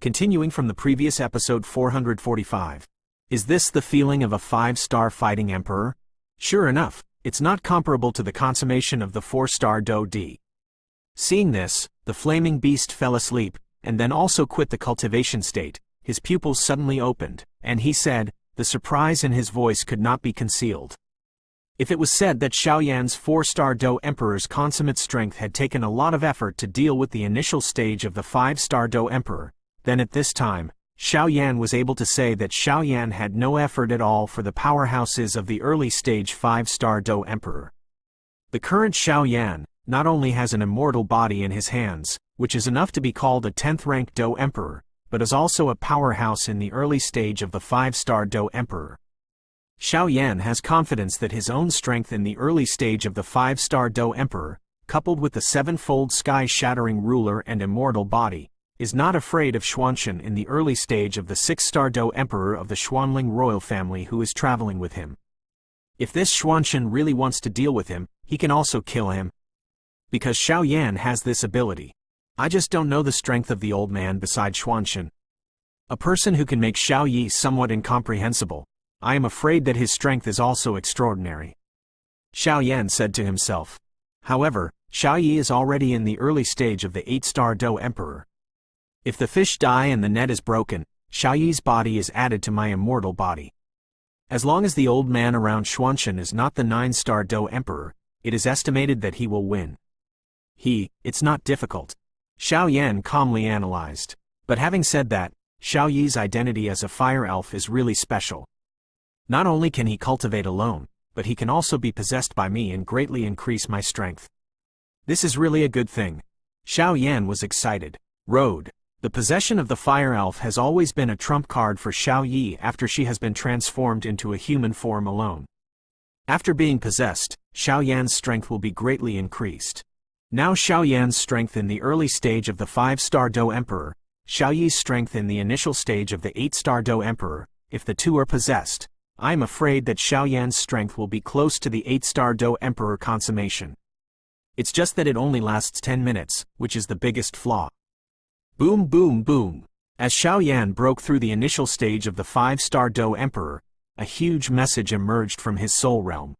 Continuing from the previous episode 445. Is this the feeling of a 5-star fighting emperor? Sure enough, it's not comparable to the consummation of the 4-star Btth2. Seeing this, the flaming beast fell asleep, and then also quit the cultivation state. His pupils suddenly opened, and he said, the surprise in his voice could not be concealed. If it was said that Xiaoyan's 4-star Btth2 emperor's consummate strength had taken a lot of effort to deal with the initial stage of the 5-star Btth2 emperor, then at this time, Xiaoyan was able to say that Xiaoyan had no effort at all for the powerhouses of the early stage 5-star Btth2 emperor. The current Xiaoyan not only has an immortal body in his hands, which is enough to be called a 10th-rank Btth2 emperor, but is also a powerhouse in the early stage of the 5-star Btth2 emperor. Xiaoyan has confidence that his own strength in the early stage of the 5-star Btth2 emperor, coupled with the 7-fold sky-shattering ruler and immortal body, is not afraid of Xuanling in the early stage of the 6-star Btth2 emperor of the Xuanling royal family who is traveling with him. If this Xuanling really wants to deal with him, he can also kill him. Because Xiaoyan has this ability. I just don't know the strength of the old man beside Xuanling. A person who can make Xiaoyi somewhat incomprehensible. I am afraid that his strength is also extraordinary. Xiaoyan said to himself. However, Xiaoyi is already in the early stage of the 8-star Btth2 emperor. If the fish die and the net is broken, Xiaoyi's body is added to my immortal body. As long as the old man around Xuanling is not the 9-star Btth2 emperor, it is estimated that he will win. It's not difficult. Xiaoyan calmly analyzed. But having said that, Xiaoyi's identity as a fire elf is really special. Not only can he cultivate alone, but he can also be possessed by me and greatly increase my strength. This is really a good thing. Xiaoyan was excited. The possession of the fire elf has always been a trump card for Xiaoyi after she has been transformed into a human form alone. After being possessed, Xiaoyan's strength will be greatly increased. Now Xiaoyan's strength in the early stage of the 5-star Btth2 emperor, Xiaoyi's strength in the initial stage of the 8-star Btth2 emperor, if the two are possessed, I am afraid that Xiaoyan's strength will be close to the 8-star Btth2 emperor consummation. It's just that it only lasts 10 minutes, which is the biggest flaw. Boom boom boom. As Xiaoyan broke through the initial stage of the 5-star Btth2 emperor, a huge message emerged from his soul realm.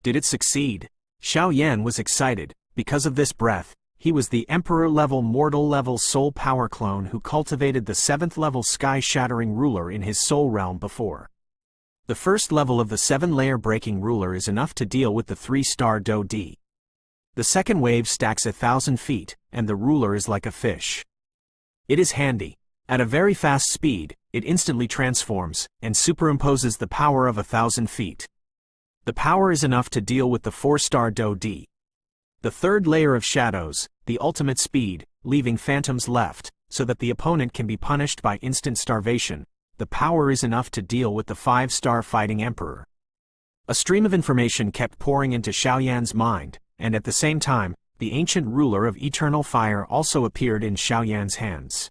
Did it succeed? Xiaoyan was excited. Because of this breath, he was the emperor-level mortal-level soul power clone who cultivated the 7th-level sky-shattering ruler in his soul realm before. The first level of the 7-layer breaking ruler is enough to deal with the 3-star Btth2. The second wave stacks 1,000 feet, and the ruler is like a fish. It is handy. At a very fast speed, it instantly transforms, and superimposes the power of 1,000 feet. The power is enough to deal with the 4-star Btth2. The third layer of shadows, the ultimate speed, leaving phantoms left, so that the opponent can be punished by instant starvation. The power is enough to deal with the 5-star fighting emperor. A stream of information kept pouring into Xiaoyan's mind, and at the same time, the ancient ruler of eternal fire also appeared in Xiaoyan's hands.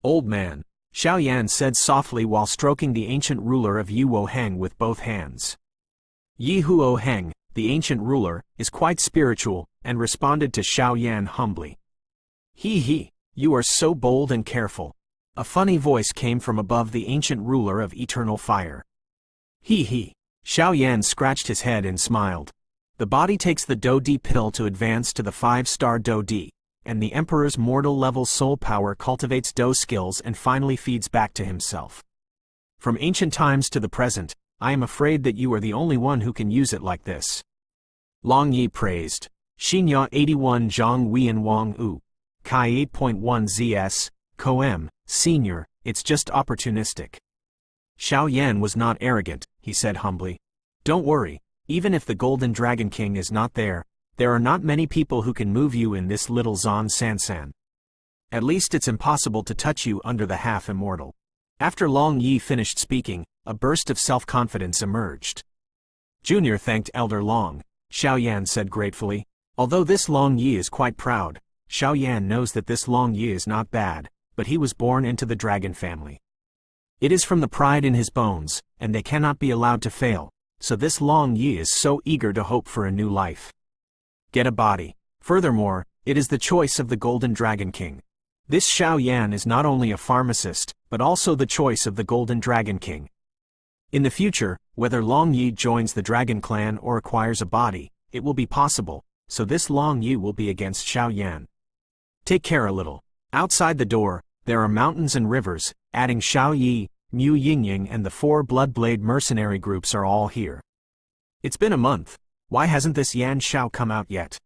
Old man, Xiaoyan said softly while stroking the ancient ruler of Yuo Heng with both hands. Yuo Heng, the ancient ruler, is quite spiritual, and responded to Xiaoyan humbly. You are so bold and careful. A funny voice came from above the ancient ruler of eternal fire. Xiaoyan scratched his head and smiled. The body takes the Btth2 pill to advance to the 5-star Btth2, and the emperor's mortal-level soul power cultivates Btth2 skills and finally feeds back to himself. From ancient times to the present, I am afraid that you are the only one who can use it like this. Long Yi praised. Xinya 81 Zhang Wian Wang U. Kai 8.1 ZS, Coem, Senior, it's just opportunistic. Xiaoyan was not arrogant, he said humbly. Don't worry, even if the Golden Dragon King is not there, there are not many people who can move you in this little Zan Sansan. At least it's impossible to touch you under the half-immortal. After Long Yi finished speaking, a burst of self-confidence emerged. Junior thanked Elder Long, Xiaoyan said gratefully. Although this Long Yi is quite proud, Xiaoyan knows that this Long Yi is not bad, but he was born into the dragon family. It is from the pride in his bones, and they cannot be allowed to fail, so this Long Yi is so eager to hope for a new life. Get a body. Furthermore, it is the choice of the Golden Dragon King. This Xiao Yan is not only a pharmacist, but also the choice of the Golden Dragon King. In the future, whether Long Yi joins the Dragon Clan or acquires a body, it will be possible, so this Long Yi will be against Xiao Yan. Take care a little. Outside the door, there are mountains and rivers, adding Xiao Yi, Mu Yingying and the 4 Bloodblade mercenary groups are all here. It's been a month. Why hasn't this Yan Xiao come out yet?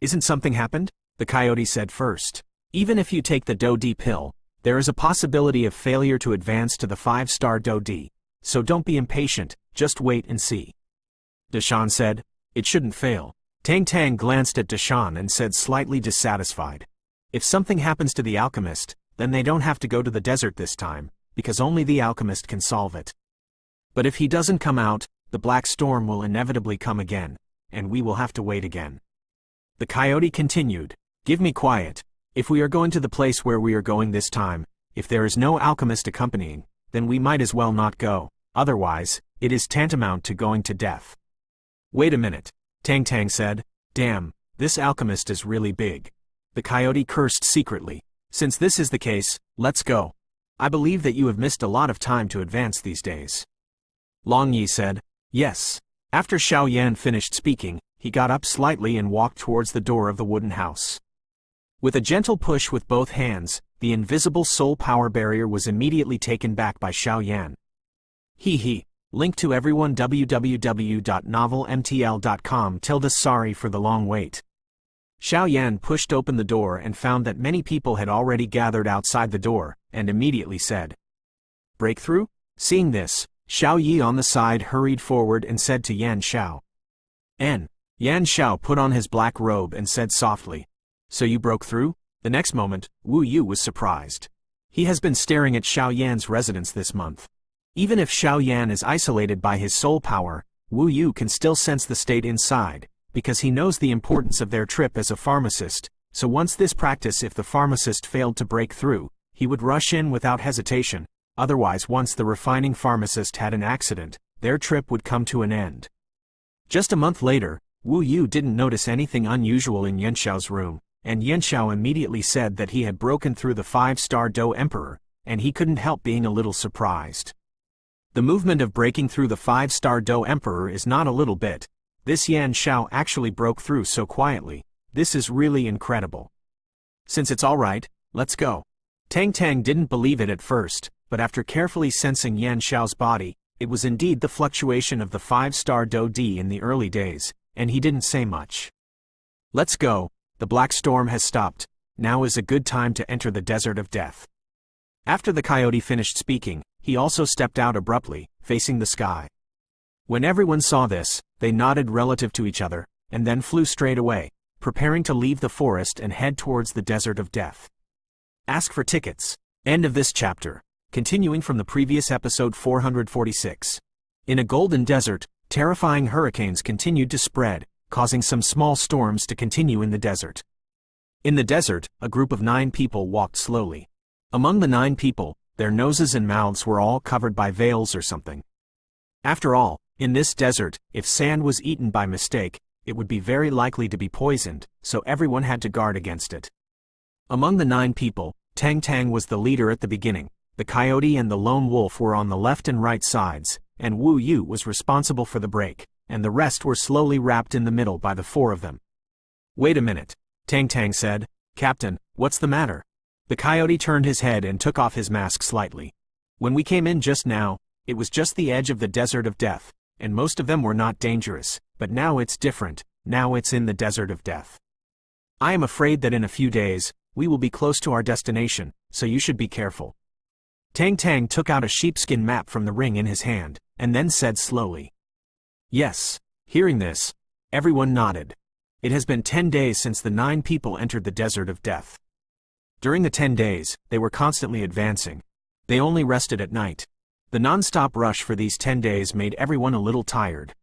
Isn't something happened? The coyote said first. Even if you take the Do-D pill, there is a possibility of failure to advance to the 5-star Do-D, so don't be impatient, just wait and see. Deshan said, it shouldn't fail. Tang Tang glanced at Deshan and said slightly dissatisfied. If something happens to the alchemist, then they don't have to go to the desert this time, because only the alchemist can solve it. But if he doesn't come out, the black storm will inevitably come again, and we will have to wait again. The coyote continued, give me quiet. If we are going to the place where we are going this time, if there is no alchemist accompanying, then we might as well not go, otherwise, it is tantamount to going to death. Wait a minute, Tang Tang said, damn, this alchemist is really big. The coyote cursed secretly, since this is the case, let's go. I believe that you have missed a lot of time to advance these days. Long Yi said, yes. After Xiao Yan finished speaking, he got up slightly and walked towards the door of the wooden house. With a gentle push with both hands, the invisible soul power barrier was immediately taken back by Xiao Yan. He. Link to everyone www.novelmtl.com. Sorry for the long wait. Xiao Yan pushed open the door and found that many people had already gathered outside the door, and immediately said, breakthrough? Seeing this, Xiao Yi on the side hurried forward and said to Yan Xiao. Yan Xiao put on his black robe and said softly, so you broke through? The next moment, Wu Yu was surprised. He has been staring at Xiao Yan's residence this month. Even if Xiao Yan is isolated by his soul power, Wu Yu can still sense the state inside, because he knows the importance of their trip as a pharmacist, so once this practice if the pharmacist failed to break through, he would rush in without hesitation, otherwise once the refining pharmacist had an accident, their trip would come to an end. Just a month later, Wu Yu didn't notice anything unusual in Yanxiao's room, and Yanxiao immediately said that he had broken through the 5-star Do Emperor, and he couldn't help being a little surprised. The movement of breaking through the 5-star Do Emperor is not a little bit. This Yan Xiao actually broke through so quietly. This is really incredible. Since it's alright, let's go. Tang Tang didn't believe it at first, but after carefully sensing Yan Xiao's body, it was indeed the fluctuation of the 5-star Do-D in the early days, and he didn't say much. Let's go. The black storm has stopped. Now is a good time to enter the desert of death. After the coyote finished speaking, he also stepped out abruptly, facing the sky. When everyone saw this, they nodded relative to each other, and then flew straight away, preparing to leave the forest and head towards the desert of death. Ask for tickets. End of this chapter. Continuing from the previous episode 446. In a golden desert, terrifying hurricanes continued to spread, causing some small storms to continue in the desert. In the desert, a group of 9 people walked slowly. Among the 9 people, their noses and mouths were all covered by veils or something. After all, in this desert, if sand was eaten by mistake, it would be very likely to be poisoned, so everyone had to guard against it. Among the 9 people, Tang Tang was the leader at the beginning, the coyote and the lone wolf were on the left and right sides, and Wu Yu was responsible for the break, and the rest were slowly wrapped in the middle by the 4 of them. Wait a minute, Tang Tang said. Captain, what's the matter? The coyote turned his head and took off his mask slightly. When we came in just now, it was just the edge of the desert of death, and most of them were not dangerous, but now it's different, now it's in the desert of death. I am afraid that in a few days, we will be close to our destination, so you should be careful. Tang Tang took out a sheepskin map from the ring in his hand, and then said slowly. Yes. Hearing this, everyone nodded. It has been 10 days since the 9 people entered the desert of death. During the 10 days, they were constantly advancing. They only rested at night. The non-stop rush for these 10 days made everyone a little tired.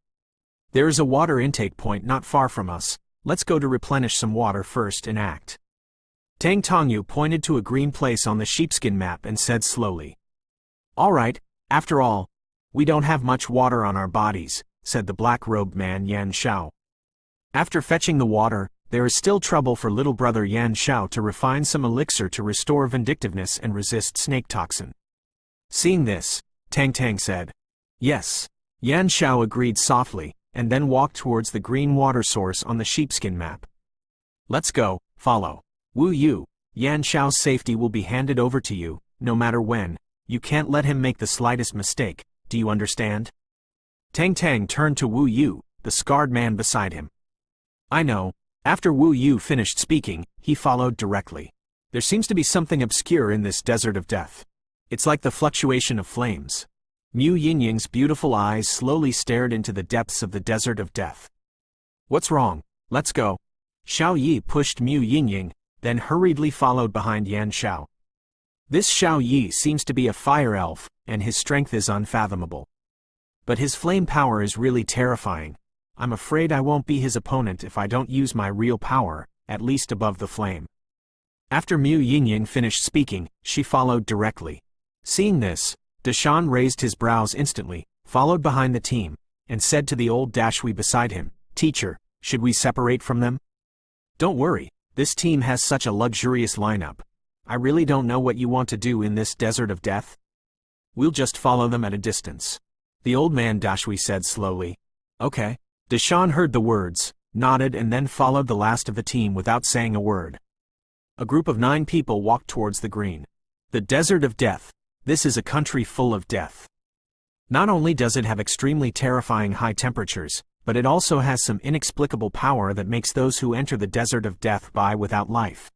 There is a water intake point not far from us. Let's go to replenish some water first and act. Tang Tongyu pointed to a green place on the sheepskin map and said slowly. Alright, after all, we don't have much water on our bodies, said the black-robed man Yan Xiao. After fetching the water, there is still trouble for little brother Yan Xiao to refine some elixir to restore vindictiveness and resist snake toxin. Seeing this, Tang Tang said, "Yes." Yan Xiao agreed softly, and then walked towards the green water source on the sheepskin map. "Let's go, follow. Wu Yu, Yan Xiao's safety will be handed over to you, no matter when. You can't let him make the slightest mistake, do you understand?" Tang Tang turned to Wu Yu, the scarred man beside him. "I know." After Wu Yu finished speaking, he followed directly. "There seems to be something obscure in this desert of death. It's like the fluctuation of flames." Mu Yinying's beautiful eyes slowly stared into the depths of the desert of death. "What's wrong? Let's go." Xiao Yi pushed Mu Yinying, then hurriedly followed behind Yan Xiao. This Xiao Yi seems to be a fire elf, and his strength is unfathomable. But his flame power is really terrifying. I'm afraid I won't be his opponent if I don't use my real power, at least above the flame. After Mu Yinying finished speaking, she followed directly. Seeing this, Deshan raised his brows instantly, followed behind the team, and said to the old Dashui beside him, "Teacher, should we separate from them?" "Don't worry, this team has such a luxurious lineup. I really don't know what you want to do in this desert of death. We'll just follow them at a distance." The old man Dashui said slowly. "Okay." Deshan heard the words, nodded and then followed the last of the team without saying a word. A group of 9 people walked towards the green. The desert of death. This is a country full of death. Not only does it have extremely terrifying high temperatures, but it also has some inexplicable power that makes those who enter the desert of death die without life.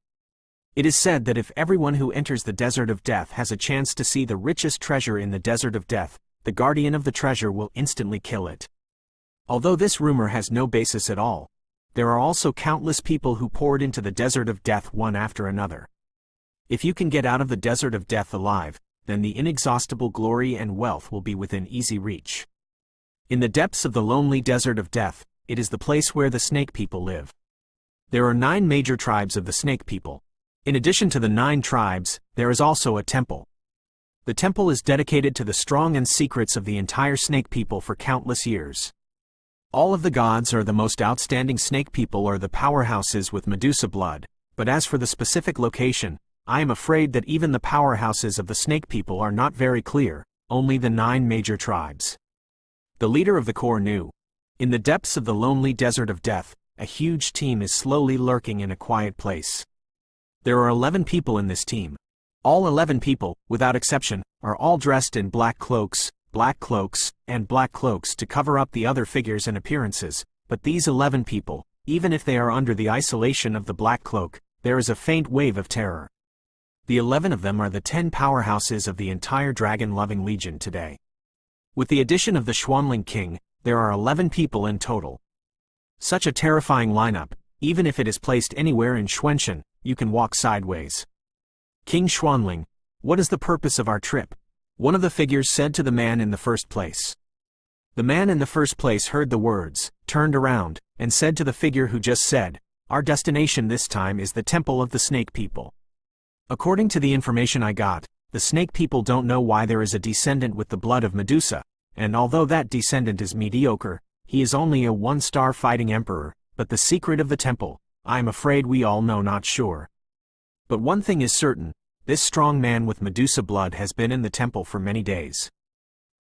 It is said that if everyone who enters the desert of death has a chance to see the richest treasure in the desert of death, the guardian of the treasure will instantly kill it. Although this rumor has no basis at all, there are also countless people who poured into the desert of death one after another. If you can get out of the desert of death alive, then the inexhaustible glory and wealth will be within easy reach. In the depths of the lonely desert of death, it is the place where the snake people live. There are 9 major tribes of the snake people. In addition to the 9 tribes, there is also a temple. The temple is dedicated to the strong and secrets of the entire snake people for countless years. All of the gods or the most outstanding snake people are the powerhouses with Medusa blood, but as for the specific location, I am afraid that even the powerhouses of the snake people are not very clear, only the 9 major tribes. The leader of the core knew. In the depths of the lonely desert of death, a huge team is slowly lurking in a quiet place. There are 11 people in this team. All 11 people, without exception, are all dressed in black cloaks, and black cloaks to cover up the other figures and appearances, but these 11 people, even if they are under the isolation of the black cloak, there is a faint wave of terror. The 11 of them are the 10 powerhouses of the entire dragon-loving legion today. With the addition of the Xuanling king, there are 11 people in total. Such a terrifying lineup, even if it is placed anywhere in Xuanzhen, you can walk sideways. "King Xuanling, what is the purpose of our trip?" one of the figures said to the man in the first place. The man in the first place heard the words, turned around, and said to the figure who just said, "Our destination this time is the temple of the snake people. According to the information I got, the snake people don't know why there is a descendant with the blood of Medusa, and although that descendant is mediocre, he is only a 1-star fighting emperor, but the secret of the temple, I am afraid we all know not sure. But one thing is certain, this strong man with Medusa blood has been in the temple for many days.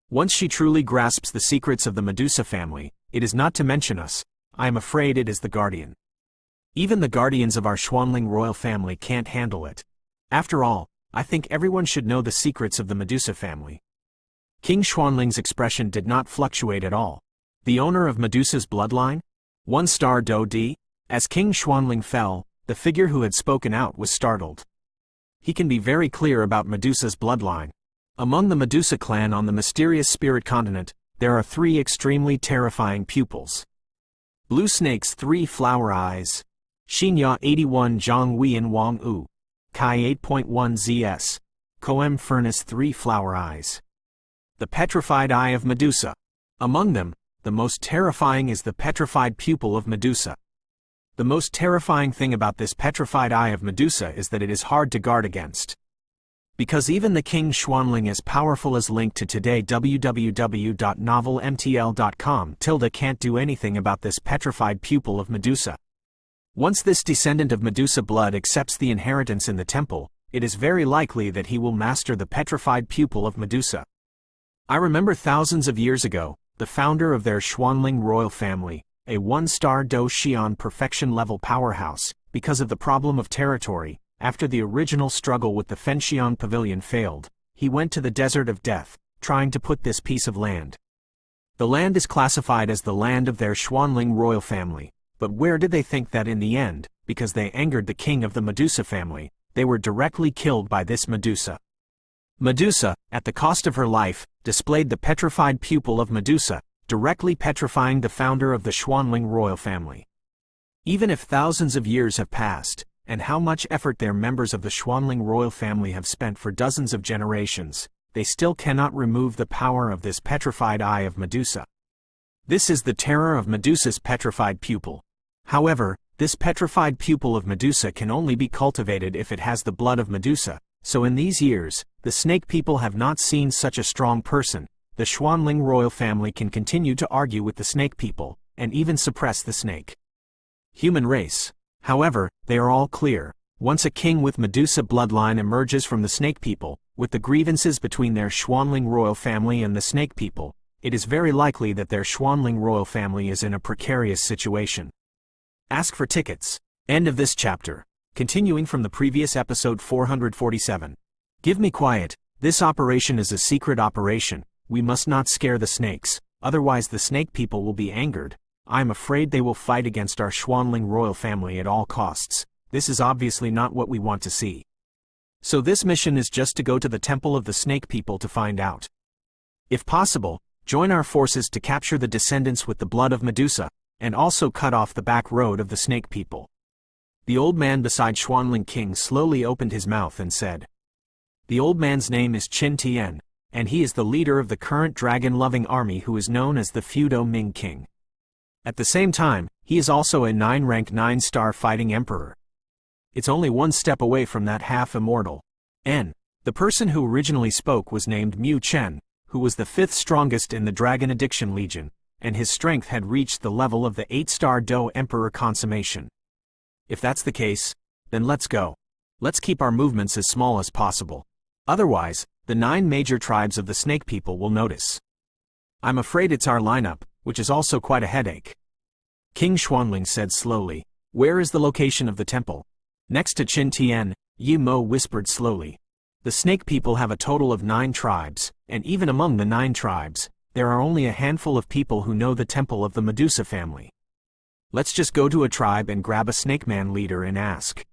Once she truly grasps the secrets of the Medusa family, it is not to mention us, I am afraid it is the guardian. Even the guardians of our Xuanling royal family can't handle it. After all, I think everyone should know the secrets of the Medusa family." King Xuanling's expression did not fluctuate at all. The owner of Medusa's bloodline? 1-star Do-di? As King Xuanling fell, the figure who had spoken out was startled. He can be very clear about Medusa's bloodline. Among the Medusa clan on the mysterious spirit continent, there are 3 extremely terrifying pupils. Blue Snake's 3 flower eyes. Xinya 81 Zhang Huiyan Wang U. Kai 8.1 ZS. Koem Furnace 3 flower eyes. The petrified eye of Medusa. Among them, the most terrifying is the petrified pupil of Medusa. The most terrifying thing about this petrified eye of Medusa is that it is hard to guard against. Because even the King Xuanling as powerful as Link to today www.novelmtl.com can't do anything about this petrified pupil of Medusa. Once this descendant of Medusa blood accepts the inheritance in the temple, it is very likely that he will master the petrified pupil of Medusa. I remember thousands of years ago, the founder of their Xuanling royal family, a one-star Do Xian perfection-level powerhouse, because of the problem of territory, after the original struggle with the Fenxian pavilion failed, he went to the desert of death, trying to put this piece of land. The land is classified as the land of their Xuanling royal family, but where did they think that in the end, because they angered the king of the Medusa family, they were directly killed by this Medusa. Medusa, at the cost of her life, displayed the petrified pupil of Medusa, directly petrifying the founder of the Xuanling royal family. Even if thousands of years have passed, and how much effort their members of the Xuanling royal family have spent for dozens of generations, they still cannot remove the power of this petrified eye of Medusa. This is the terror of Medusa's petrified pupil. However, this petrified pupil of Medusa can only be cultivated if it has the blood of Medusa, so in these years, the snake people have not seen such a strong person. The Xuanling royal family can continue to argue with the snake people, and even suppress the snake human race. However, they are all clear. Once a king with Medusa bloodline emerges from the snake people, with the grievances between their Xuanling royal family and the snake people, it is very likely that their Xuanling royal family is in a precarious situation. Ask for tickets. End of this chapter. Continuing from the previous episode 447. Give me quiet. This operation is a secret operation. We must not scare the snakes, otherwise the snake people will be angered. I am afraid they will fight against our Xuanling royal family at all costs. This is obviously not what we want to see. So this mission is just to go to the temple of the snake people to find out. If possible, join our forces to capture the descendants with the blood of Medusa, and also cut off the back road of the snake people. The old man beside Xuanling King slowly opened his mouth and said. The old man's name is Qin Tian, and he is the leader of the current dragon-loving army who is known as the Feudal Ming King. At the same time, he is also a 9-rank 9-star fighting emperor. It's only one step away from that half-immortal. The person who originally spoke was named Mu Chen, who was the 5th strongest in the Dragon Addiction Legion, and his strength had reached the level of the 8-star Do Emperor consummation. If that's the case, then let's go. Let's keep our movements as small as possible. Otherwise, the 9 major tribes of the snake people will notice. I'm afraid it's our lineup, which is also quite a headache. King Xuanling said slowly. Where is the location of the temple? Next to Qin Tian, Yi Mo whispered slowly. The snake people have a total of 9 tribes, and even among the 9 tribes, there are only a handful of people who know the temple of the Medusa family. Let's just go to a tribe and grab a snake man leader and ask.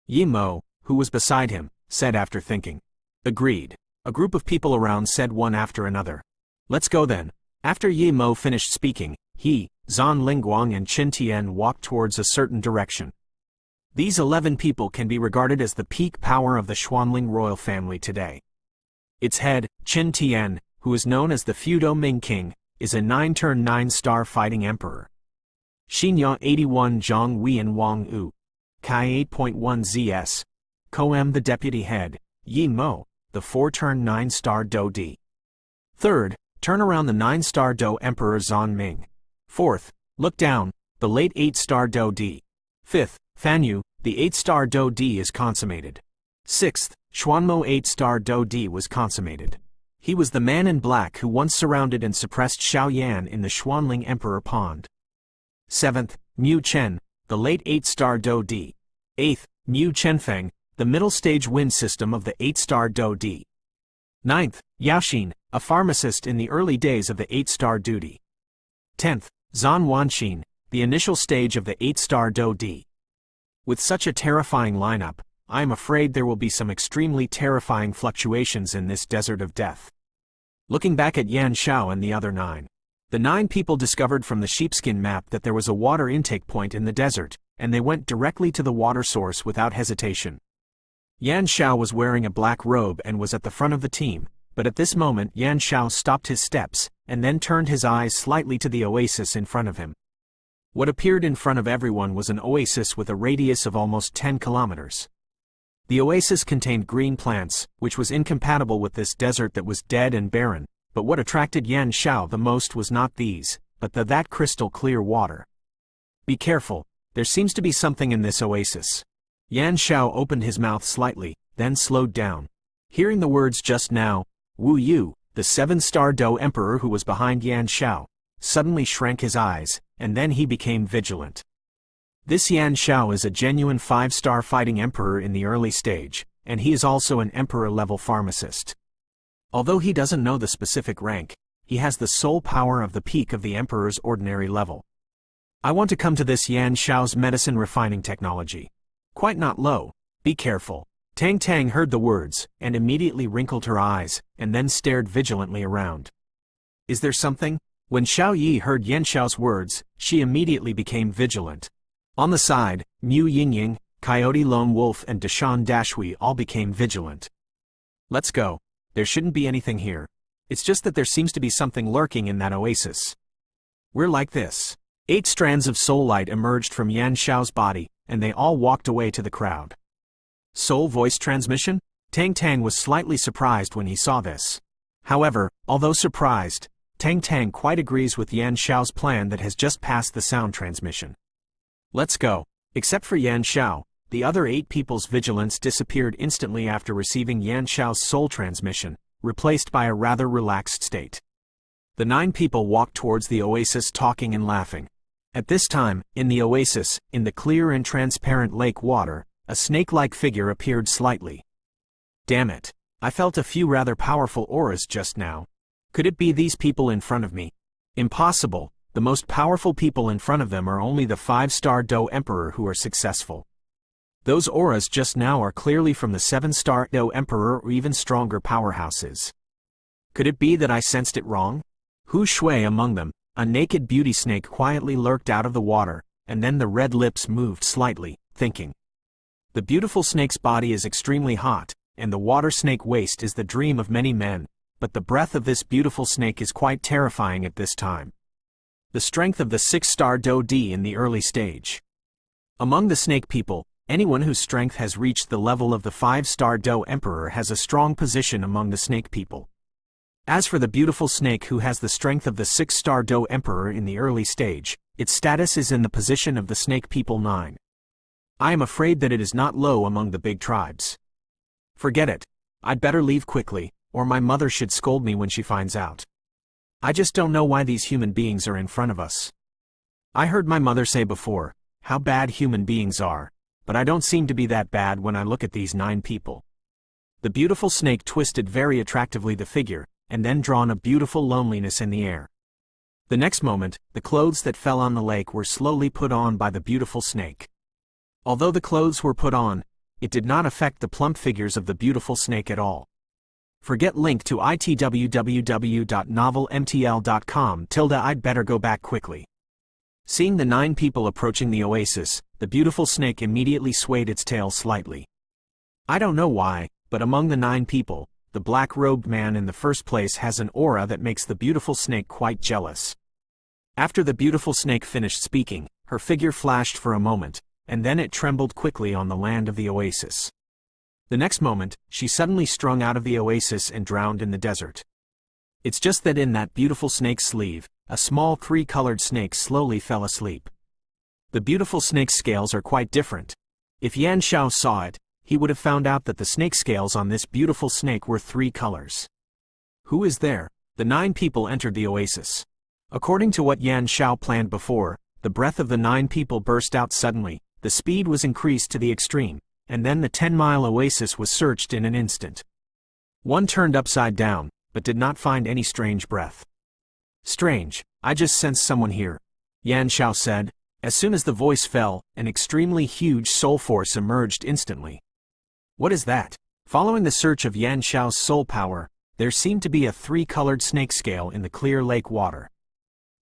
Yi Mo, who was beside him, said after thinking. Agreed. A group of people around said one after another. Let's go then. After Yi Mo finished speaking, he, Zan Lingguang and Qin Tian walked towards a certain direction. These 11 people can be regarded as the peak power of the Xuanling royal family today. Its head, Qin Tian, who is known as the Feudal Ming King, is a 9-turn 9-star fighting emperor. Xinyang 81 Zhang Weian Wang Yu. Kai 8.1 ZS. Koem the deputy head, Yi Mo, the 4-turn 9-star Do D. Third, turn around the 9-star Do Emperor Zan Ming. Fourth, look down, the late 8-star Do D. Fifth, Fan Yu, the 8-star Do D is consummated. Sixth, Xuanmo 8-star Do D was consummated. He was the man in black who once surrounded and suppressed Xiao Yan in the Xuanling Emperor Pond. Seventh, Mu Chen, the late 8-star Do D. Eighth, Mu Chenfeng, the middle stage wind system of the 8-star Do D. Ninth, Yaoxin, a pharmacist in the early days of the 8-star Do D. 10th, Zan Wanxin, the initial stage of the 8-star Do D. With such a terrifying lineup, I am afraid there will be some extremely terrifying fluctuations in this desert of death. Looking back at Yan Xiao and the other 9. The 9 people discovered from the sheepskin map that there was a water intake point in the desert, and they went directly to the water source without hesitation. Yan Xiao was wearing a black robe and was at the front of the team, but at this moment Yan Xiao stopped his steps, and then turned his eyes slightly to the oasis in front of him. What appeared in front of everyone was an oasis with a radius of almost 10 kilometers. The oasis contained green plants, which was incompatible with this desert that was dead and barren, but what attracted Yan Xiao the most was not these, but that crystal clear water. Be careful, There seems to be something in this oasis. Yan Xiao opened his mouth slightly, then slowed down. Hearing the words just now, Wu Yu, the 7-star Do Emperor who was behind Yan Xiao, suddenly shrank his eyes, and then he became vigilant. This Yan Xiao is a genuine 5-star fighting emperor in the early stage, and he is also an emperor-level pharmacist. Although he doesn't know the specific rank, he has the soul power of the peak of the emperor's ordinary level. I want to come to this Yan Xiao's medicine refining technology. Quite not low. Be careful. Tang Tang heard the words, and immediately wrinkled her eyes, and then stared vigilantly around. Is there something? When Xiao Yi heard Yan Xiao's words, she immediately became vigilant. On the side, Mu Yingying, Coyote Lone Wolf and Deshan Dashui all became vigilant. Let's go. There shouldn't be anything here. It's just that there seems to be something lurking in that oasis. We're like this. 8 strands of soul light emerged from Yan Xiao's body, and they all walked away to the crowd. Soul voice transmission? Tang Tang was slightly surprised when he saw this. However, although surprised, Tang Tang quite agrees with Yan Xiao's plan that has just passed the sound transmission. Let's go. Except for Yan Xiao, the other 8 people's vigilance disappeared instantly after receiving Yan Xiao's soul transmission, replaced by a rather relaxed state. The 9 people walked towards the oasis talking and laughing. At this time, in the oasis, in the clear and transparent lake water, a snake-like figure appeared slightly. Damn it. I felt a few rather powerful auras just now. Could it be these people in front of me? Impossible. The most powerful people in front of them are only the 5-star Do Emperor who are successful. Those auras just now are clearly from the 7-star Do Emperor or even stronger powerhouses. Could it be that I sensed it wrong? Hu Shui among them, a naked beauty snake quietly lurked out of the water, and then the red lips moved slightly, thinking. The beautiful snake's body is extremely hot, and the water snake waist is the dream of many men, but the breath of this beautiful snake is quite terrifying at this time. The strength of the 6-star Do D in the early stage. Among the snake people, anyone whose strength has reached the level of the 5-star Do Emperor has a strong position among the snake people. As for the beautiful snake who has the strength of the 6-star Do Emperor in the early stage, its status is in the position of the snake people 9. I am afraid that it is not low among the big tribes. Forget it. I'd better leave quickly, or my mother should scold me when she finds out. I just don't know why these human beings are in front of us. I heard my mother say before, how bad human beings are, but I don't seem to be that bad when I look at these 9 people. The beautiful snake twisted very attractively the figure, and then drawn a beautiful loneliness in the air. The next moment, the clothes that fell on the lake were slowly put on by the beautiful snake. Although the clothes were put on, it did not affect the plump figures of the beautiful snake at all. Forget link to www.novelmtl.com. I'd better go back quickly. Seeing the 9 people approaching the oasis, the beautiful snake immediately swayed its tail slightly. I don't know why, but among the 9 people, the black-robed man in the first place has an aura that makes the beautiful snake quite jealous. After the beautiful snake finished speaking, her figure flashed for a moment, and then it trembled quickly on the land of the oasis. The next moment, she suddenly strung out of the oasis and drowned in the desert. It's just that in that beautiful snake's sleeve, a small 3-colored snake slowly fell asleep. The beautiful snake's scales are quite different. If Yan Xiao saw it, he would have found out that the snake scales on this beautiful snake were 3 colors. Who is there? The 9 people entered the oasis. According to what Yan Xiao planned before, the breath of the 9 people burst out suddenly, the speed was increased to the extreme, and then the 10-mile oasis was searched in an instant. One turned upside down, but did not find any strange breath. Strange, I just sensed someone here, Yan Xiao said. As soon as the voice fell, an extremely huge soul force emerged instantly. What is that? Following the search of Yan Xiao's soul power, there seemed to be a 3-colored snake scale in the clear lake water.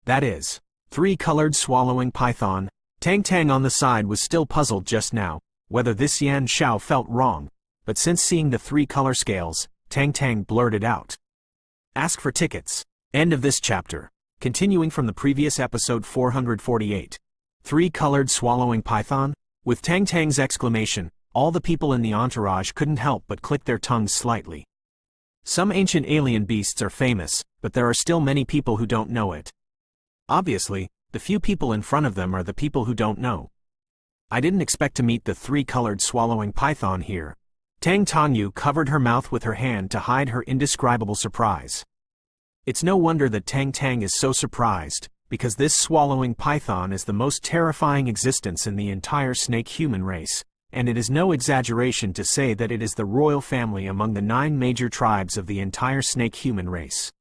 That is, 3-colored swallowing python. Tang Tang on the side was still puzzled just now, whether this Yan Xiao felt wrong, but since seeing the 3-color scales, Tang Tang blurted out. Ask for tickets. End of this chapter. Continuing from the previous episode 448. 3-colored swallowing python? With Tang Tang's exclamation, all the people in the entourage couldn't help but click their tongues slightly. Some ancient alien beasts are famous, but there are still many people who don't know it. Obviously, the few people in front of them are the people who don't know. I didn't expect to meet the three-colored swallowing python here. Tang Tanyu covered her mouth with her hand to hide her indescribable surprise. It's no wonder that Tang Tang is so surprised, because this swallowing python is the most terrifying existence in the entire snake-human race, and it is no exaggeration to say that it is the royal family among the 9 major tribes of the entire snake-human race.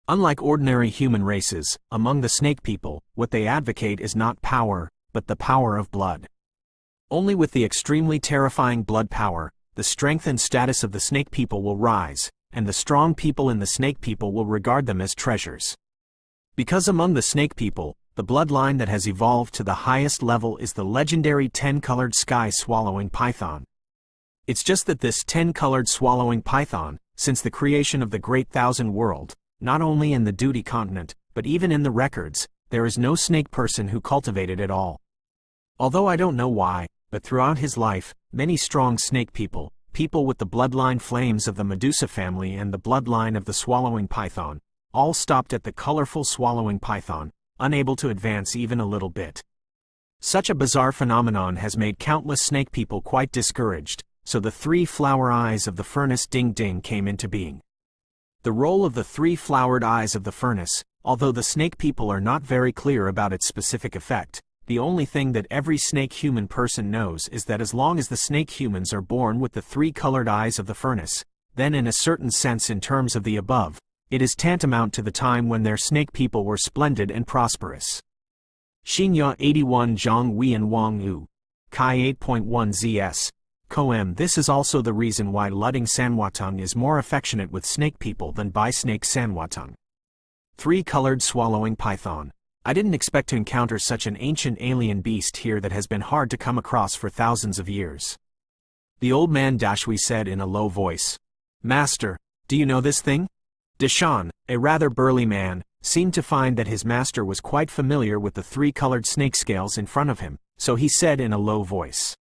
Unlike ordinary human races, among the snake people, what they advocate is not power, but the power of blood. Only with the extremely terrifying blood power, the strength and status of the snake people will rise, and the strong people in the snake people will regard them as treasures. Because among the snake people, the bloodline that has evolved to the highest level is the legendary 10-colored sky swallowing python. It's just that this 10-colored swallowing python, since the creation of the Great Thousand World, not only in the Duty continent, but even in the records, there is no snake person who cultivated it all. Although I don't know why, but throughout his life, many strong snake people, people with the bloodline flames of the Medusa family and the bloodline of the swallowing python, all stopped at the colorful swallowing python, unable to advance even a little bit. Such a bizarre phenomenon has made countless snake people quite discouraged, so the 3 flower eyes of the furnace Ding Ding came into being. The role of the 3 flowered eyes of the furnace, although the snake people are not very clear about its specific effect, the only thing that every snake human person knows is that as long as the snake humans are born with the 3 colored eyes of the furnace, then in a certain sense in terms of the above, it is tantamount to the time when their snake people were splendid and prosperous. Xinya 81 Zhang Weian Wang Yu. Kai 8.1 ZS. Koem. This is also the reason why Luding Sanwatang is more affectionate with snake people than by snake Sanwatang. 3-colored swallowing python. I didn't expect to encounter such an ancient alien beast here that has been hard to come across for thousands of years. The old man Dashui said in a low voice. Master, do you know this thing? Deshan, a rather burly man, seemed to find that his master was quite familiar with the 3-colored snake scales in front of him, so he said in a low voice.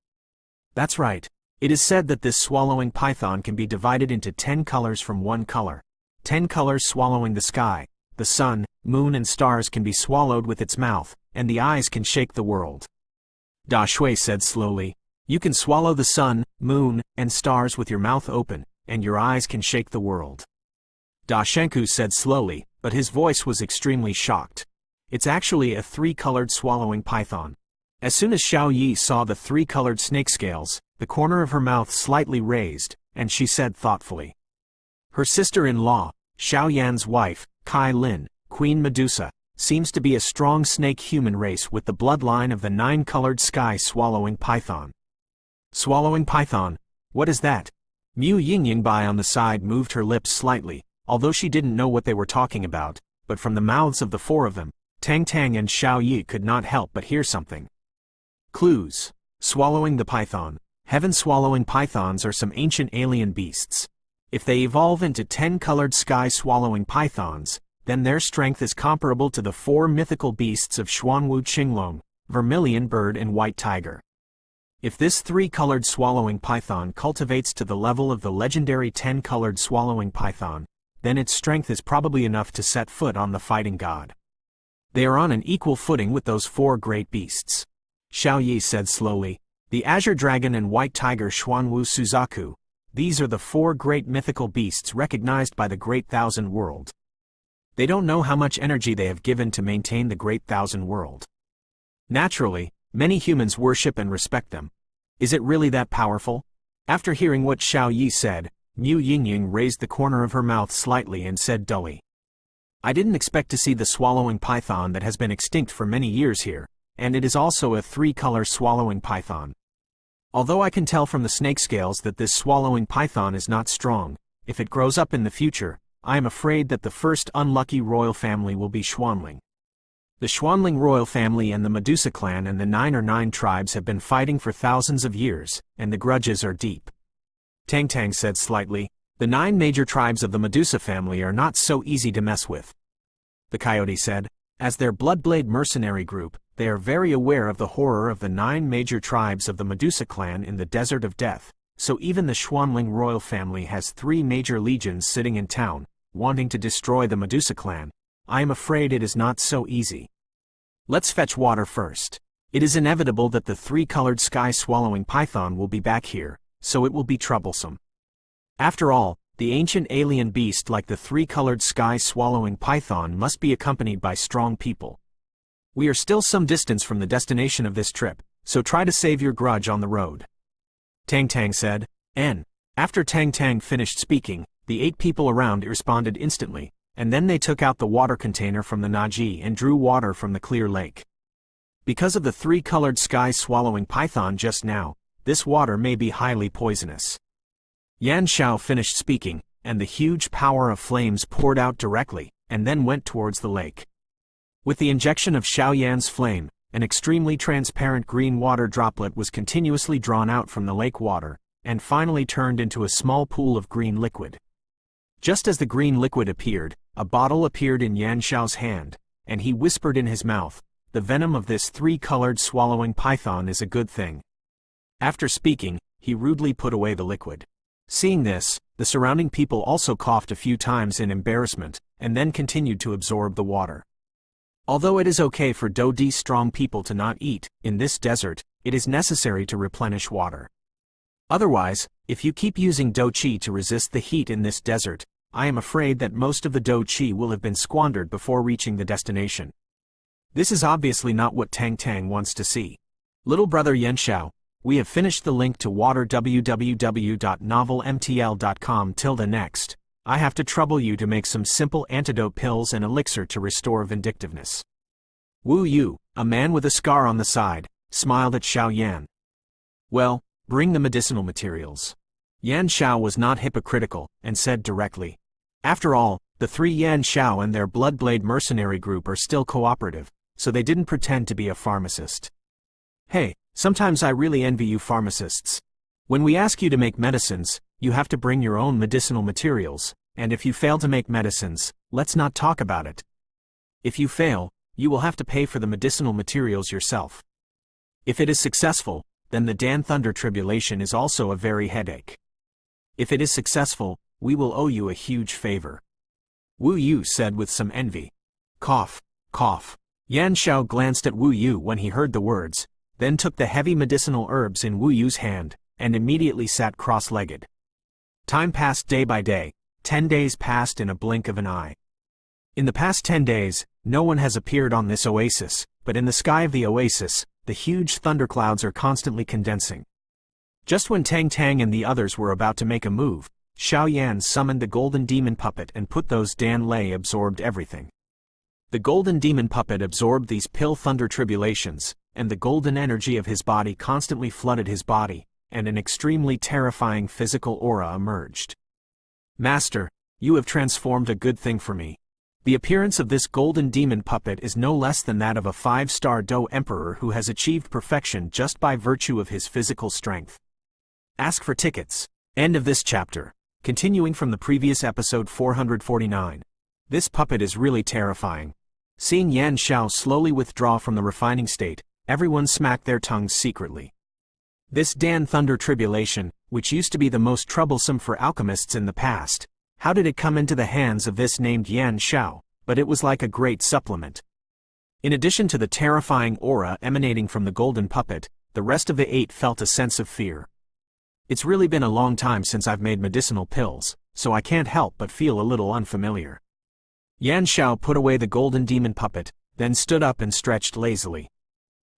That's right. It is said that this swallowing python can be divided into 10 colors from 1 color. 10 colors swallowing the sky, the sun, moon and stars can be swallowed with its mouth, and the eyes can shake the world. Da Shui said slowly, you can swallow the sun, moon, and stars with your mouth open, and your eyes can shake the world. Da Shenku said slowly, but his voice was extremely shocked. It's actually a 3-colored swallowing python. As soon as Xiao Yi saw the 3-colored snake scales, the corner of her mouth slightly raised, and she said thoughtfully. Her sister-in-law, Xiao Yan's wife, Kai Lin, Queen Medusa, seems to be a strong snake-human race with the bloodline of the 9-colored sky swallowing python. Swallowing python? What is that? Mu Yingyingbai on the side moved her lips slightly, although she didn't know what they were talking about, but from the mouths of the 4 of them, Tang Tang and Xiao Yi could not help but hear something. Clues. Swallowing the python. Heaven-swallowing pythons are some ancient alien beasts. If they evolve into 10-colored sky-swallowing pythons, then their strength is comparable to the 4 mythical beasts of Xuanwu Qinglong, vermilion bird and white tiger. If this 3-colored swallowing python cultivates to the level of the legendary 10-colored swallowing python, then its strength is probably enough to set foot on the fighting god. They are on an equal footing with those 4 great beasts. Xiao Yi said slowly, the azure dragon and white tiger Xuanwu Suzaku, these are the 4 great mythical beasts recognized by the Great Thousand World. They don't know how much energy they have given to maintain the Great Thousand World. Naturally, many humans worship and respect them. Is it really that powerful? After hearing what Xiao Yi said, Mu Yingying raised the corner of her mouth slightly and said dully. I didn't expect to see the swallowing python that has been extinct for many years here, and it is also a 3-color swallowing python. Although I can tell from the snake scales that this swallowing python is not strong, if it grows up in the future, I am afraid that the first unlucky royal family will be Xuanling. The Xuanling royal family and the Medusa clan and the 9 or 9 tribes have been fighting for thousands of years, and the grudges are deep. Tang Tang said slightly, the 9 major tribes of the Medusa family are not so easy to mess with. The coyote said, as their Bloodblade mercenary group, they are very aware of the horror of the 9 major tribes of the Medusa clan in the Desert of Death, so even the Xuanling royal family has 3 major legions sitting in town, wanting to destroy the Medusa clan. I am afraid it is not so easy. Let's fetch water first. It is inevitable that the three-colored sky-swallowing python will be back here, so it will be troublesome. After all, the ancient alien beast like the three-colored sky-swallowing python must be accompanied by strong people. We are still some distance from the destination of this trip, so try to save your grudge on the road. Tang Tang said. After Tang Tang finished speaking, the 8 people around responded instantly, and then they took out the water container from the Naji and drew water from the clear lake. Because of the three-colored sky-swallowing python just now, this water may be highly poisonous. Yan Xiao finished speaking, and the huge power of flames poured out directly, and then went towards the lake. With the injection of Xiao Yan's flame, an extremely transparent green water droplet was continuously drawn out from the lake water, and finally turned into a small pool of green liquid. Just as the green liquid appeared, a bottle appeared in Yan Xiao's hand, and he whispered in his mouth, "The venom of this three-colored swallowing python is a good thing." After speaking, he rudely put away the liquid. Seeing this, the surrounding people also coughed a few times in embarrassment, and then continued to absorb the water. Although it is okay for Do-D strong people to not eat, in this desert, it is necessary to replenish water. Otherwise, if you keep using Do-Chi to resist the heat in this desert, I am afraid that most of the Do-Chi will have been squandered before reaching the destination. This is obviously not what Tang Tang wants to see. Little brother Yan Xiao, we have finished the link to water www.novelmtl.com. Till the next, I have to trouble you to make some simple antidote pills and elixir to restore vindictiveness. Wu Yu, a man with a scar on the side, smiled at Xiao Yan. Well, bring the medicinal materials. Yan Xiao was not hypocritical, and said directly. After all, the 3 Yan Xiao and their Bloodblade mercenary group are still cooperative, so they didn't pretend to be a pharmacist. Hey, sometimes I really envy you pharmacists. When we ask you to make medicines, you have to bring your own medicinal materials, and if you fail to make medicines, let's not talk about it. If you fail, you will have to pay for the medicinal materials yourself. If it is successful, then the Dan Thunder tribulation is also a very headache. If it is successful, we will owe you a huge favor. Wu Yu said with some envy. Cough, cough. Yan Xiao glanced at Wu Yu when he heard the words, then took the heavy medicinal herbs in Wu Yu's hand, and immediately sat cross-legged. Time passed day by day. 10 days passed in a blink of an eye. In the past 10 days, no one has appeared on this oasis, but in the sky of the oasis, the huge thunderclouds are constantly condensing. Just when Tang Tang and the others were about to make a move, Xiao Yan summoned the golden demon puppet and put those Dan Lei absorbed everything. The golden demon puppet absorbed these pill thunder tribulations, and the golden energy of his body constantly flooded his body, and an extremely terrifying physical aura emerged. Master, you have transformed a good thing for me. The appearance of this golden demon puppet is no less than that of a 5-star Do Emperor who has achieved perfection just by virtue of his physical strength. Ask for tickets. End of this chapter. Continuing from the previous episode 449. This puppet is really terrifying. Seeing Yan Xiao slowly withdraw from the refining state, everyone smacked their tongues secretly. This Dan Thunder tribulation, which used to be the most troublesome for alchemists in the past, how did it come into the hands of this named Yan Xiao? But it was like a great supplement. In addition to the terrifying aura emanating from the golden puppet, the rest of the 8 felt a sense of fear. It's really been a long time since I've made medicinal pills, so I can't help but feel a little unfamiliar. Yan Xiao put away the golden demon puppet, then stood up and stretched lazily.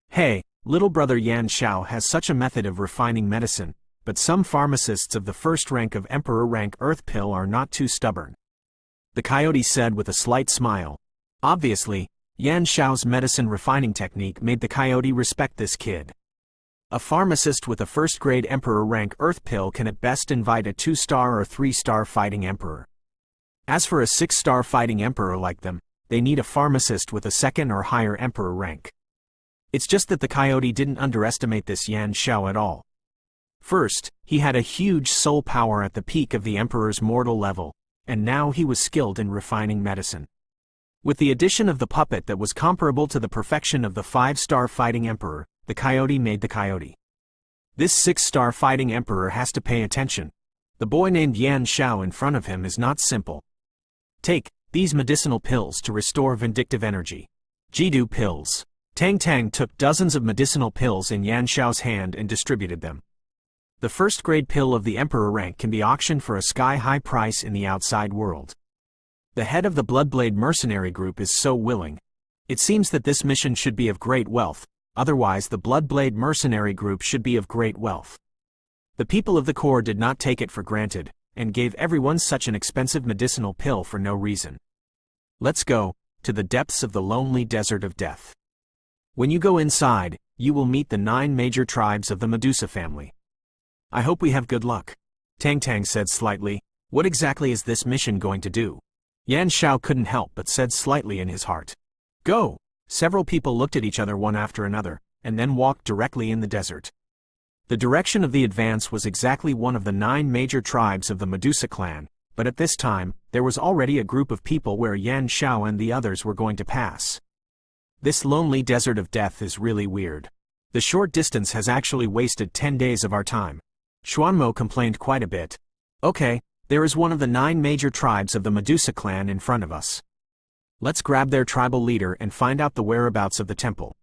Hey, little brother Yan Xiao has such a method of refining medicine, but some pharmacists of the first rank of Emperor rank Earth Pill are not too stubborn. The coyote said with a slight smile. Obviously, Yan Xiao's medicine refining technique made the coyote respect this kid. A pharmacist with a first-grade Emperor rank Earth Pill can at best invite a 2-star or 3-star fighting Emperor. As for a 6-star fighting Emperor like them, they need a pharmacist with a 2nd or higher Emperor rank. It's just that the coyote didn't underestimate this Yan Xiao at all. First, he had a huge soul power at the peak of the Emperor's mortal level, and now he was skilled in refining medicine. With the addition of the puppet that was comparable to the perfection of the 5-star fighting Emperor, the coyote made the coyote. This 6-star fighting Emperor has to pay attention. The boy named Yan Xiao in front of him is not simple. Take these medicinal pills to restore vindictive energy. Jidu pills. Tang Tang took dozens of medicinal pills in Yan Xiao's hand and distributed them. The first-grade pill of the Emperor rank can be auctioned for a sky-high price in the outside world. The head of the Bloodblade mercenary group is so willing. It seems that this mission should be of great wealth, otherwise the Bloodblade mercenary group should be of great wealth. The people of the Corps did not take it for granted, and gave everyone such an expensive medicinal pill for no reason. Let's go to the depths of the lonely desert of death. When you go inside, you will meet the 9 major tribes of the Medusa family. I hope we have good luck. Tang Tang said slightly. What exactly is this mission going to do? Yan Xiao couldn't help but said slightly in his heart. Go! Several people looked at each other one after another, and then walked directly in the desert. The direction of the advance was exactly one of the 9 major tribes of the Medusa clan, but at this time, there was already a group of people where Yan Xiao and the others were going to pass. This lonely desert of death is really weird. The short distance has actually wasted 10 days of our time. Xuanmo complained quite a bit. Okay, there is one of the 9 major tribes of the Medusa clan in front of us. Let's grab their tribal leader and find out the whereabouts of the temple.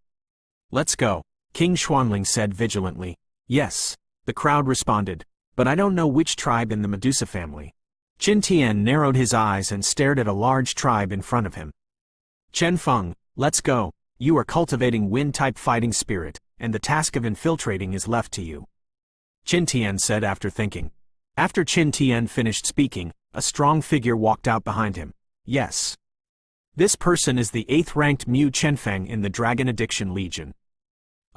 Let's go, King Xuanling said vigilantly. Yes, the crowd responded, but I don't know which tribe in the Medusa family. Qin Tian narrowed his eyes and stared at a large tribe in front of him. Chen Feng, let's go. You are cultivating wind-type fighting spirit, and the task of infiltrating is left to you. Qin Tian said after thinking. After Qin Tian finished speaking, a strong figure walked out behind him. Yes. This person is the 8th-ranked Mu Chenfeng in the Dragon Addiction Legion.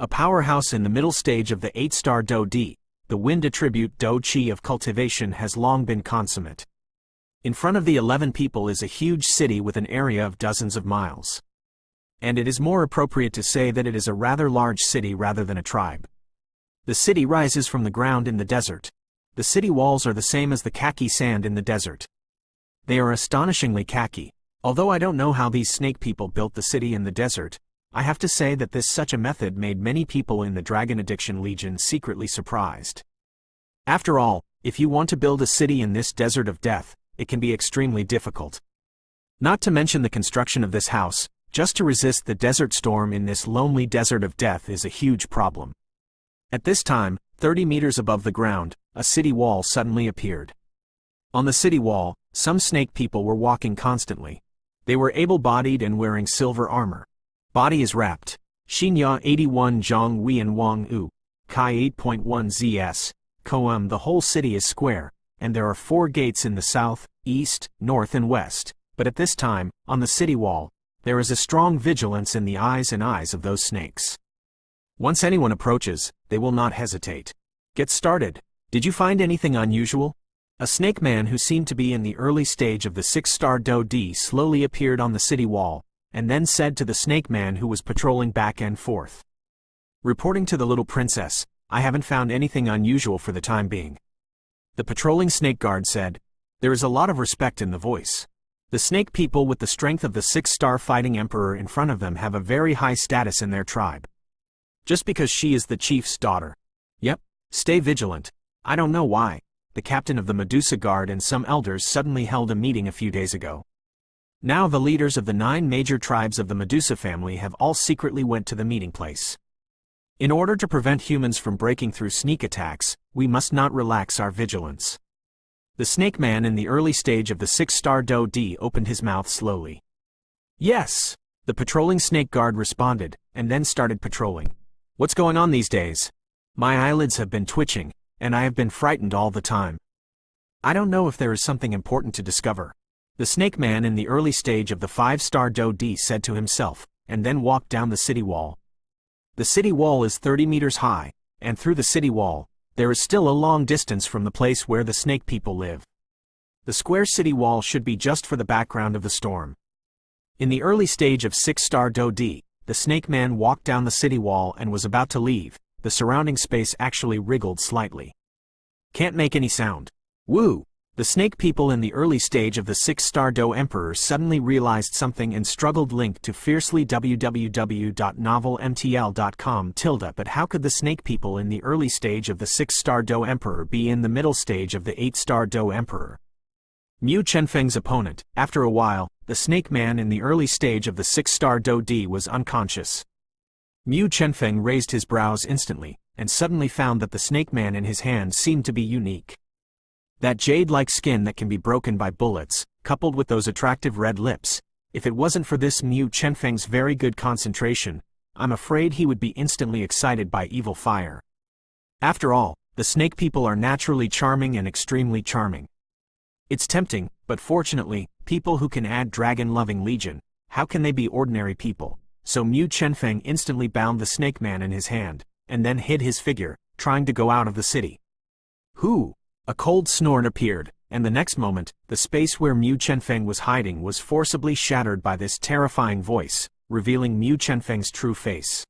A powerhouse in the middle stage of the 8-star Do Di, the wind attribute Do Qi of cultivation has long been consummate. In front of the 11 people is a huge city with an area of dozens of miles. And it is more appropriate to say that it is a rather large city rather than a tribe. The city rises from the ground in the desert. The city walls are the same as the khaki sand in the desert. They are astonishingly khaki. Although I don't know how these snake people built the city in the desert, I have to say that such a method made many people in the Dragon Addiction Legion secretly surprised. After all, if you want to build a city in this desert of death, it can be extremely difficult. Not to mention the construction of this house, just to resist the desert storm in this lonely desert of death is a huge problem. At this time, 30 meters above the ground, a city wall suddenly appeared. On the city wall, some snake people were walking constantly. They were able-bodied and wearing silver armor. Body is wrapped. Xinya 81 Zhang Wei and Wang U. Kai 8.1 ZS. Koum. The whole city is square, and there are 4 gates in the south, east, north and west. But at this time, on the city wall, there is a strong vigilance in the eyes of those snakes. Once anyone approaches, they will not hesitate. Get started. Did you find anything unusual? A snake man who seemed to be in the early stage of the 6-star Do Di slowly appeared on the city wall, and then said to the snake man who was patrolling back and forth. Reporting to the little princess, I haven't found anything unusual for the time being. The patrolling snake guard said. There is a lot of respect in the voice. The snake people with the strength of the 6-star fighting emperor in front of them have a very high status in their tribe. Just because she is the chief's daughter. Yep, stay vigilant. I don't know why. The captain of the Medusa Guard and some elders suddenly held a meeting a few days ago. Now the leaders of the 9 major tribes of the Medusa family have all secretly went to the meeting place. In order to prevent humans from breaking through sneak attacks, we must not relax our vigilance. The snake man in the early stage of the 6-star Do Di opened his mouth slowly. Yes, the patrolling snake guard responded, and then started patrolling. What's going on these days? My eyelids have been twitching, and I have been frightened all the time. I don't know if there is something important to discover. The snake man in the early stage of the 5-star Do Di said to himself, and then walked down the city wall. The city wall is 30 meters high, and through the city wall, there is still a long distance from the place where the snake people live. The square city wall should be just for the background of the storm. In the early stage of 6-star Do Di, the snake man walked down the city wall and was about to leave. The surrounding space actually wriggled slightly. Can't make any sound. Woo! The snake people in the early stage of the 6-star Do Emperor suddenly realized something and struggled link to fiercely www.novelmtl.com. But how could the snake people in the early stage of the 6-star Do Emperor be in the middle stage of the 8-star Do Emperor? Mu Chenfeng's opponent. After a while, the snake man in the early stage of the 6-star Do Di was unconscious. Mu Chenfeng raised his brows instantly, and suddenly found that the snake man in his hand seemed to be unique. That jade-like skin that can be broken by bullets, coupled with those attractive red lips, if it wasn't for this Mu Chenfeng's very good concentration, I'm afraid he would be instantly excited by evil fire. After all, the snake people are naturally charming and extremely charming. It's tempting, but fortunately, people who can add dragon-loving legion, how can they be ordinary people? So Mu Chenfeng instantly bound the snake man in his hand, and then hid his figure, trying to go out of the city. Whoo! A cold snort appeared, and the next moment, the space where Mu Chenfeng was hiding was forcibly shattered by this terrifying voice, revealing Mu Chenfeng's true face.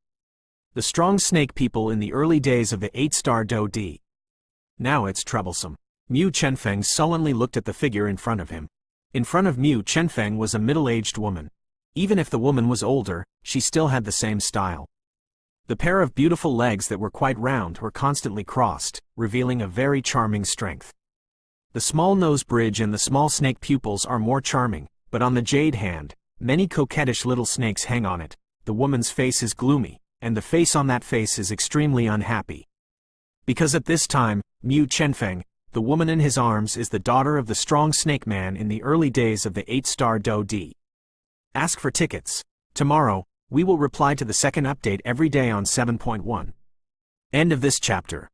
The strong snake people in the early days of the 8-star Do-D. Now it's troublesome. Mu Chenfeng sullenly looked at the figure in front of him. In front of Mu Chenfeng was a middle-aged woman. Even if the woman was older, she still had the same style. The pair of beautiful legs that were quite round were constantly crossed, revealing a very charming strength. The small nose bridge and the small snake pupils are more charming, but on the jade hand, many coquettish little snakes hang on it. The woman's face is gloomy, and the face on that face is extremely unhappy. Because at this time, Mu Chenfeng, the woman in his arms, is the daughter of the strong snake man in the early days of the 8-star Do-D. Ask for tickets. Tomorrow, we will reply to the second update every day on 7.1. End of this chapter.